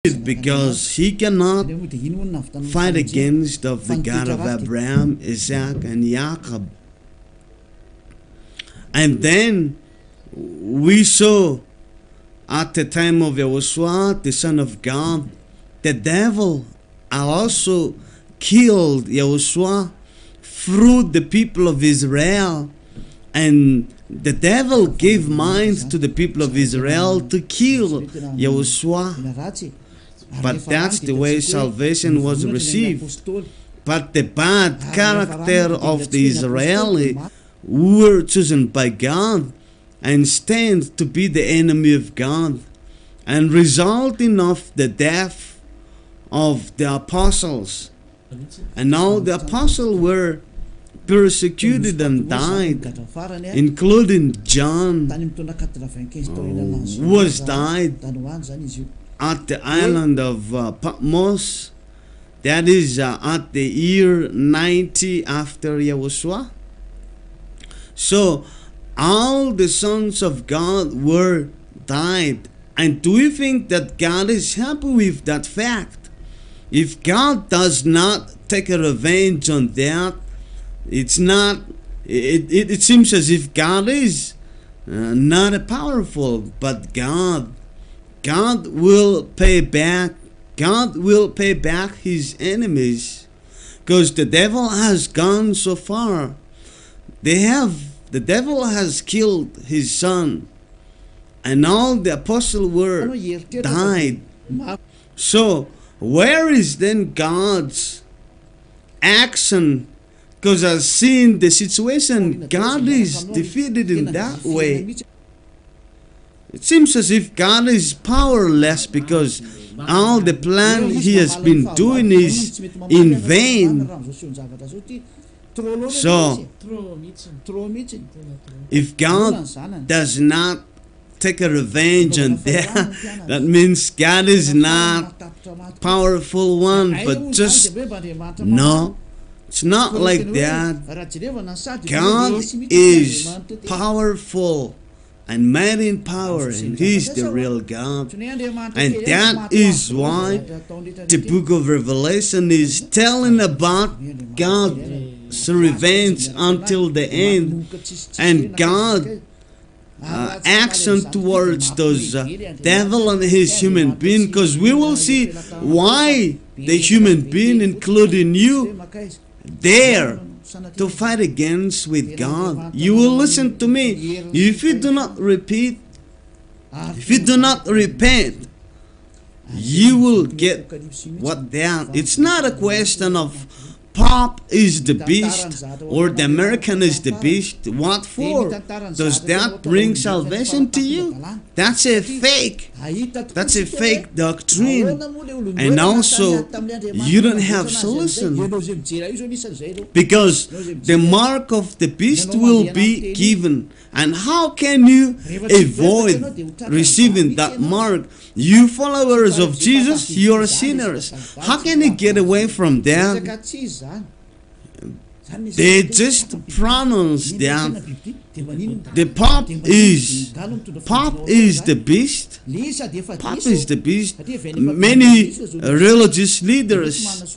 because he cannot fight against of the God of Abraham, Isaac, and Jacob. And then we saw at the time of Yahushua, the Son of God, the devil also killed Yahushua through the people of Israel. And the devil gave mind to the people of Israel to kill Yahushua. But that's the way salvation was received. But the bad character of the Israeli were chosen by God and stand to be the enemy of God, and resulting of the death of the apostles. And now the apostles were persecuted and died, including John, who was died at the island of Patmos. That is at the year 90 after Yahushua. So all the sons of God were died. And do you think that God is happy with that fact? If God does not take a revenge on that, it seems as if God is not powerful, but God will pay back. God will pay back his enemies, because the devil has gone so far. The devil has killed his son, and all the apostles were died. So where is then God's action? Because I've seen the situation, God is defeated in that way. It seems as if God is powerless, because all the plan he has been doing is in vain. So, if God does not take a revenge on that, that means God is not powerful one, but just, no, it's not like that. God is powerful and mighty in power, and he's the real God. And that is why the book of Revelation is telling about God's revenge until the end, and God action towards those devil and his human being, because we will see why the human being, including you, dare to fight against with God. You will listen to me. If you do not repeat, if you do not repent, you will get what that. It's not a question of Pop is the beast or the American is the beast. What for? Does that bring salvation to you? That's a fake. That's a fake doctrine. And also, you don't have solution, because the mark of the beast will be given. And how can you avoid receiving that mark? You followers of Jesus, you are sinners. How can you get away from that? They just pronounce that the Pope is the beast. Pope is the beast. Many religious leaders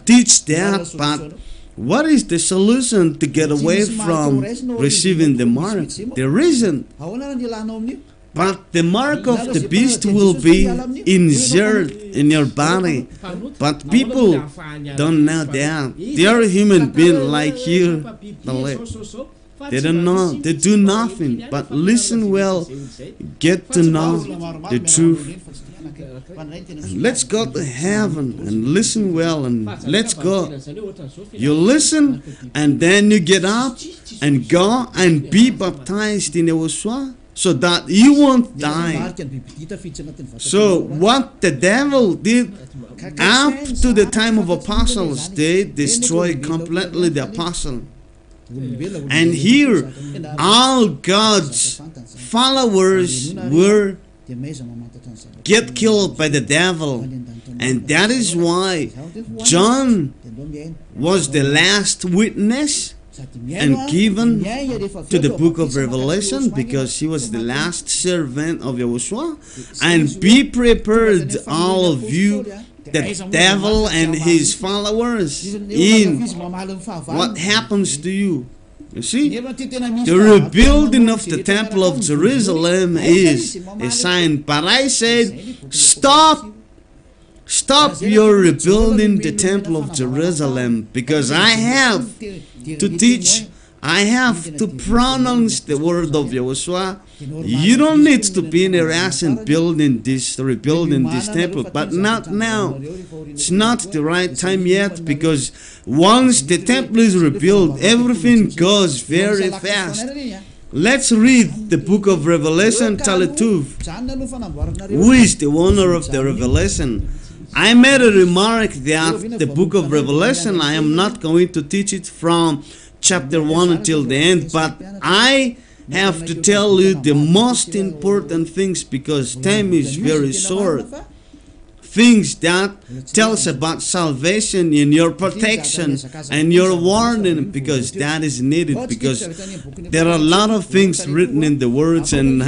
teach that, but what is the solution to get away from receiving the mark? There isn't. But the mark of the beast will be inserted in your body. But people don't know that. They are human beings like you. They don't know. They do nothing. But listen well. Get to know the truth. Let's go to heaven and listen well, and let's go. You listen, and then you get up and go and be baptized in Yahushua, so that you won't die. So what the devil did up to the time of apostles, they destroyed completely the apostle. And here, all God's followers were get killed by the devil. And that is why John was the last witness and given to the book of Revelation, because he was the last servant of Yahushua. And be prepared, all of you, the devil and his followers, in what happens to you. You see, the rebuilding of the temple of Jerusalem is a sign. But I said, stop your rebuilding the temple of Jerusalem, because I have to teach, I have to pronounce the word of Yahushua. You don't need to be in a rush in rebuilding this temple, but not now. It's not the right time yet, because once the temple is rebuilt, everything goes very fast. Let's read the book of Revelation, Talituv. Who is the owner of the Revelation? I made a remark that the book of Revelation, I am not going to teach it from chapter 1 until the end, but I have to tell you the most important things, because time is very short. Things that tells about salvation and your protection and your warning, because that is needed, because there are a lot of things written in the words, and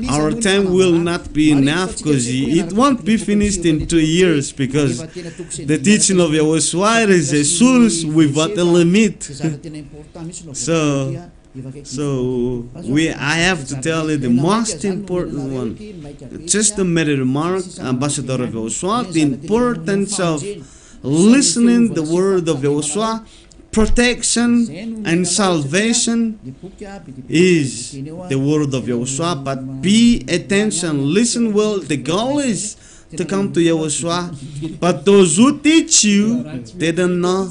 our time will not be enough, because it won't be finished in 2 years, because the teaching of Yahushua is a source without a limit. So I have to tell you the most important one. Just a mere remark, Ambassador of Yahushua, the importance of listening the word of Yahushua. Protection and salvation is the word of Yahushua, but pay attention, listen well. The goal is to come to Yahushua, but those who teach you, they don't know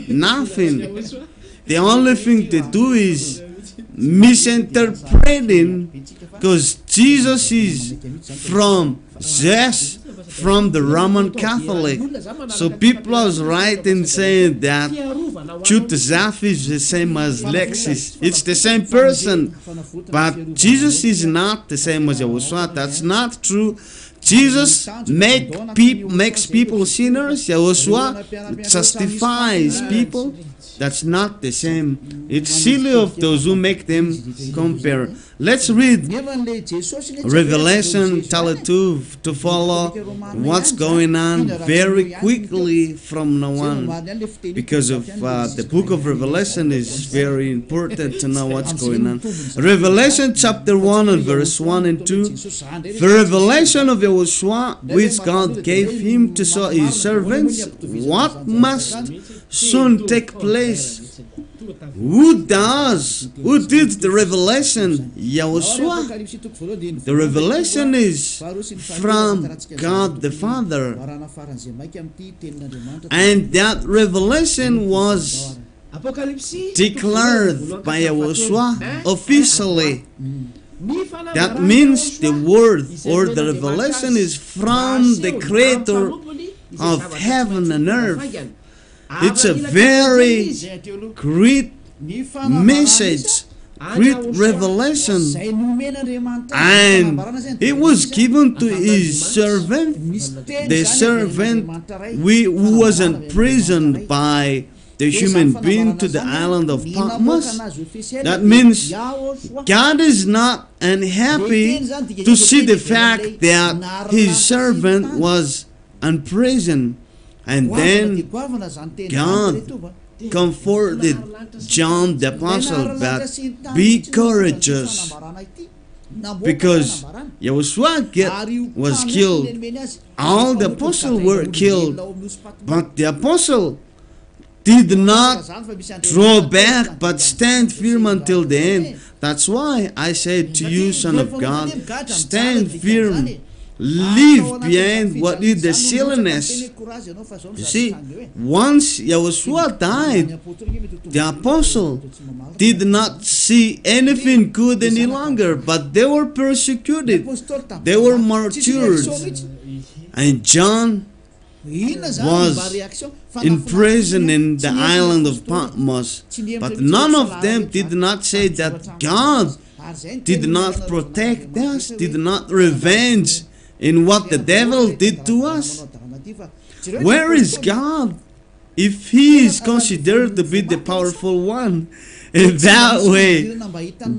nothing. The only thing they do is misinterpreting, because Jesus is from the Roman Catholic. So people are writing saying that Chutazaf is the same as Lexis. It's the same person, but Jesus is not the same as Yahushua. That's not true. Jesus makes people sinners. Yahushua justifies people. That's not the same. It's silly of those who make them compare. Let's read Revelation Talituv to follow what's going on very quickly from now on, because of the book of Revelation is very important to know what's going on. Revelation chapter 1 and verse 1 and 2. The revelation of Yahushua, which God gave him to show his servants what must soon take place. Who did the revelation? Yahushua. The revelation is from God the Father, and that revelation was declared by Yahushua officially. That means the word or the revelation is from the Creator of heaven and earth. It's a very great message, great revelation, and it was given to his servant, the servant who was imprisoned by the human being to the island of Patmos. That means God is not unhappy to see the fact that his servant was imprisoned. And then God comforted John the Apostle that be courageous, because Yahushua was killed. All the apostles were killed, but the apostle did not draw back, but stand firm until the end. That's why I said to you, Son of God, stand firm. Leave behind what is the silliness. You see, once Yahushua died, the apostle did not see anything good any longer, but they were persecuted. They were martyred. And John was in prison in the island of Patmos. But none of them did not say that God did not protect us, did not revenge in what the devil did to us. Where is God if he is considered to be the powerful one, in that way,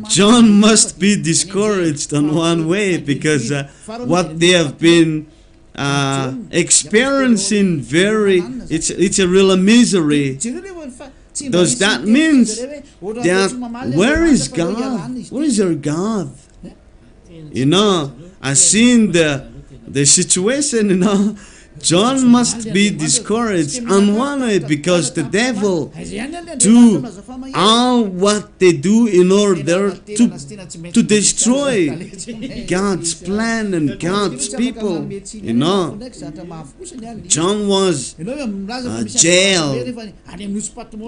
John must be discouraged on one way, because what they have been experiencing it's a real misery. Does that mean that where is God? Where is your God? You know, I seen the situation, you know. John must be discouraged on one way, because the devil do all what they do in order to destroy God's plan and God's people. You know, John was jailed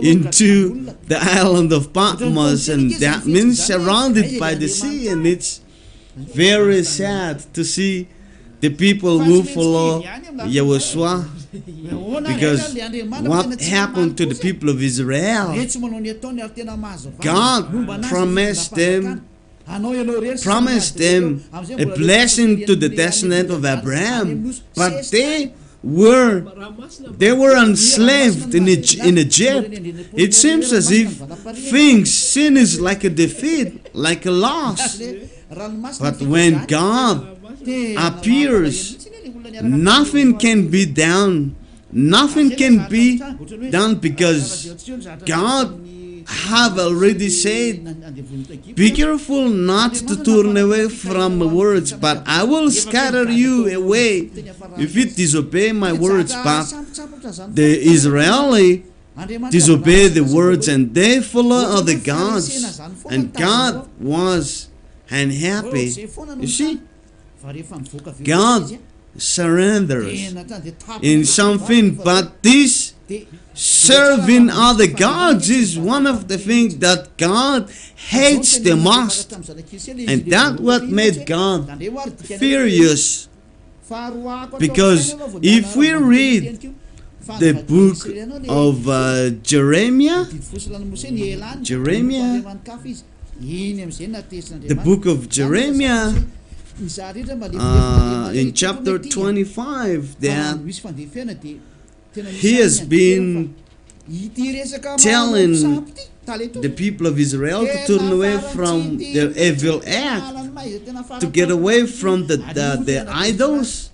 into the island of Patmos, and that means surrounded by the sea, and it's very sad to see the people who follow Yahushua, because what happened to the people of Israel? God promised them a blessing to the descendant of Abraham, but they were enslaved in Egypt. It seems as if sin is like a defeat, like a loss. But when God appears, nothing can be done. Nothing can be done, because God have already said, be careful not to turn away from my words, but I will scatter you away if you disobey my words. But the Israeli disobey the words, and they follow other gods, and God was unhappy. You see, God surrenders in something, but this serving other gods is one of the things that God hates the most, and that's what made God furious. Because if we read the book of Jeremiah, the book of Jeremiah, in chapter 25, that he has been telling the people of Israel to turn away from their evil act, to get away from the idols.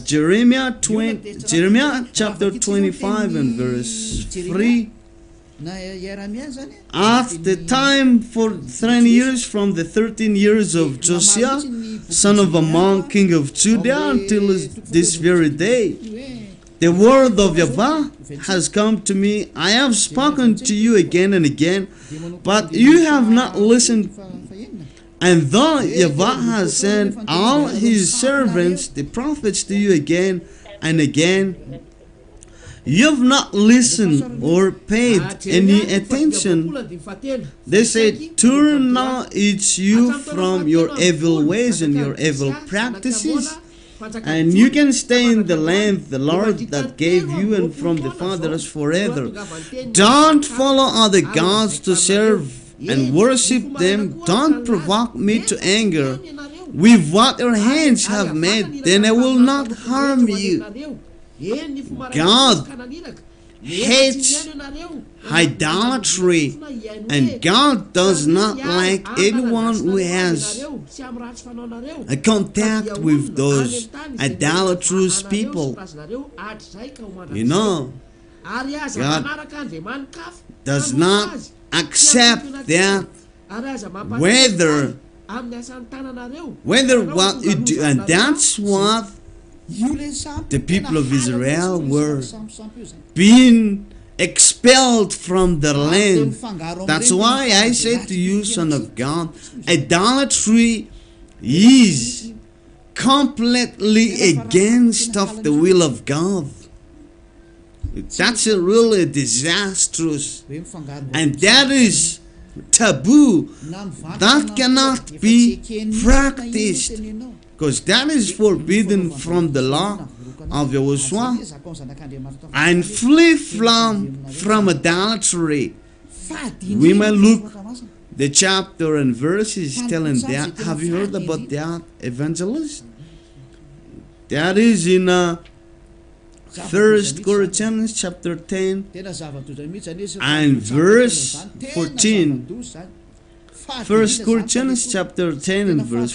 Jeremiah chapter 25 and verse 3. At the time for 30 years, from the 13 years of Josiah, son of Ammon, king of Judah, until this very day, the word of Yahweh has come to me. I have spoken to you again and again, but you have not listened. And though Yahweh has sent all his servants, the prophets, to you again and again, you have not listened or paid any attention. They say, turn now each you from your evil ways and your evil practices, and you can stay in the land the Lord that gave you and from the fathers forever. Don't follow other gods to serve and worship them. Don't provoke me to anger with what your hands have made, then I will not harm you. God hates idolatry, and God does not like anyone who has a contact with those idolatrous people. You know, God does not accept that, whether what you do, and that's what the people of Israel were being expelled from their land. That's why I say to you, son of God, idolatry is completely against of the will of God. That's a really disastrous, and that is taboo. That cannot be practiced, because that is forbidden from the law of Yahushua. And flee from idolatry. We may look the chapter and verses telling that. Have you heard about that evangelist? That is in 1 Corinthians chapter 10 Tena zava-doza mihitsy anesy and verse 14. 1 Corinthians chapter 10 and verse